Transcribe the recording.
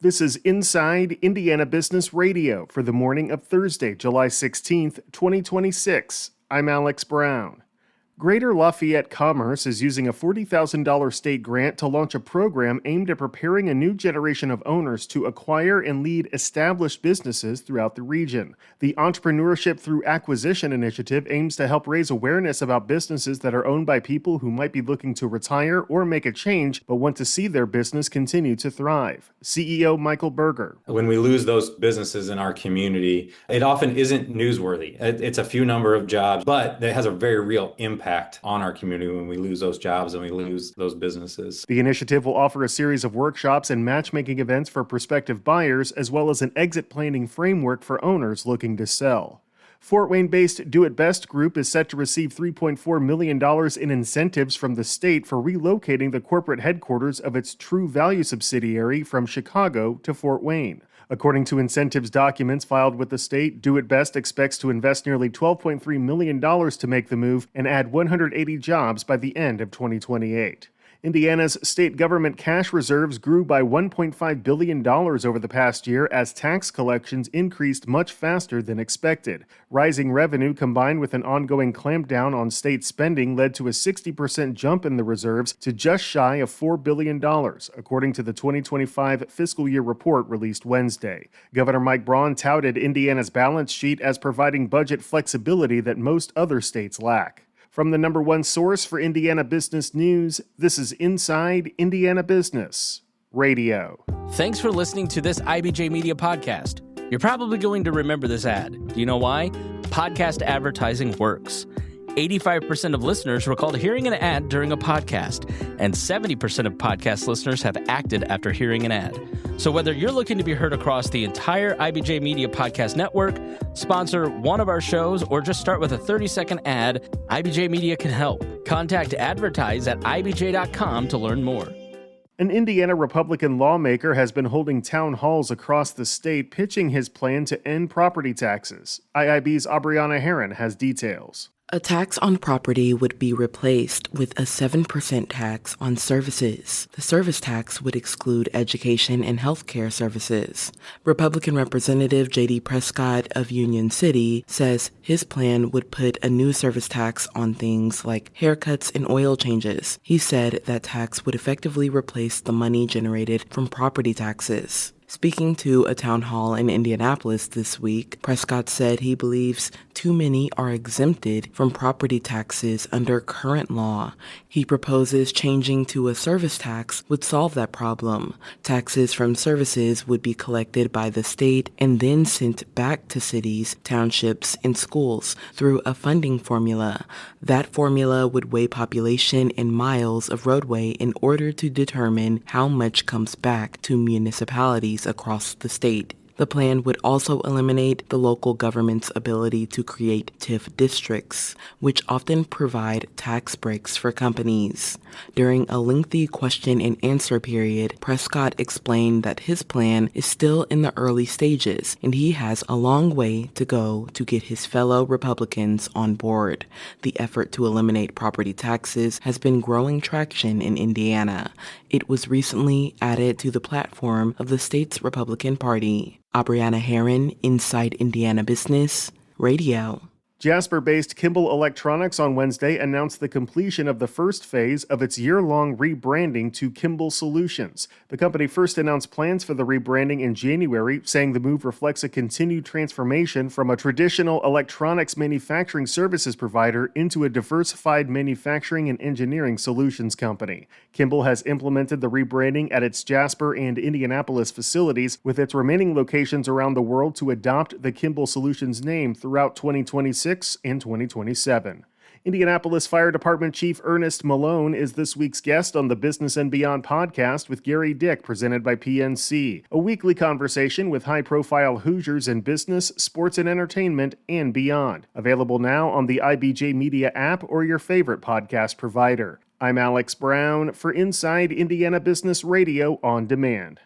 This is Inside Indiana Business Radio for the morning of Thursday, July 16th, 2026. I'm Alex Brown. Greater Lafayette Commerce is using a $40,000 state grant to launch a program aimed at preparing a new generation of owners to acquire and lead established businesses throughout the region. The Entrepreneurship Through Acquisition initiative aims to help raise awareness about businesses that are owned by people who might be looking to retire or make a change but want to see their business continue to thrive. CEO Michael Berger. When we lose those businesses in our community, it often isn't newsworthy. It's a few number of jobs, but it has a very real impact on our community when we lose those jobs and we lose those businesses. The initiative will offer a series of workshops and matchmaking events for prospective buyers, as well as an exit planning framework for owners looking to sell. Fort Wayne-based Do It Best Group is set to receive $3.4 million in incentives from the state for relocating the corporate headquarters of its True Value subsidiary from Chicago to Fort Wayne. According to incentives documents filed with the state, Do It Best expects to invest nearly $12.3 million to make the move and add 180 jobs by the end of 2028. Indiana's state government cash reserves grew by $1.5 billion over the past year as tax collections increased much faster than expected. Rising revenue combined with an ongoing clampdown on state spending led to a 60% jump in the reserves to just shy of $4 billion, according to the 2025 fiscal year report released Wednesday. Governor Mike Braun touted Indiana's balance sheet as providing budget flexibility that most other states lack. From the number one source for Indiana business news, this is Inside Indiana Business Radio. Thanks for listening to this IBJ Media podcast. You're probably going to remember this ad. Do you know why? Podcast advertising works. 85% of listeners recalled hearing an ad during a podcast, and 70% of podcast listeners have acted after hearing an ad. So whether you're looking to be heard across the entire IBJ Media podcast network, sponsor one of our shows, or just start with a 30-second ad, IBJ Media can help. Contact advertise at ibj.com to learn more. An Indiana Republican lawmaker has been holding town halls across the state pitching his plan to end property taxes. IIB's Aubriana Herron has details. A tax on property would be replaced with a 7% tax on services. The service tax would exclude education and healthcare services. Republican Representative J.D. Prescott of Union City says his plan would put a new service tax on things like haircuts and oil changes. He said that tax would effectively replace the money generated from property taxes. Speaking to a town hall in Indianapolis this week, Prescott said he believes too many are exempted from property taxes under current law. He proposes changing to a service tax would solve that problem. Taxes from services would be collected by the state and then sent back to cities, townships, and schools through a funding formula. That formula would weigh population and miles of roadway in order to determine how much comes back to municipalities across the state. The plan would also eliminate the local government's ability to create TIF districts, which often provide tax breaks for companies. During a lengthy question and answer period, Prescott explained that his plan is still in the early stages, and he has a long way to go to get his fellow Republicans on board. The effort to eliminate property taxes has been growing traction in Indiana. It was recently added to the platform of the state's Republican Party. Aubriana Herron, Inside Indiana Business Radio. Jasper-based Kimball Electronics on Wednesday announced the completion of the first phase of its year-long rebranding to Kimball Solutions. The company first announced plans for the rebranding in January, saying the move reflects a continued transformation from a traditional electronics manufacturing services provider into a diversified manufacturing and engineering solutions company. Kimball has implemented the rebranding at its Jasper and Indianapolis facilities, with its remaining locations around the world to adopt the Kimball Solutions name throughout 2026 and 2027. Indianapolis Fire Department Chief Ernest Malone is this week's guest on the Business and Beyond podcast with Gary Dick, presented by PNC, a weekly conversation with high-profile Hoosiers in business, sports and entertainment, and beyond. Available now on the IBJ Media app or your favorite podcast provider. I'm Alex Brown for Inside Indiana Business Radio on Demand.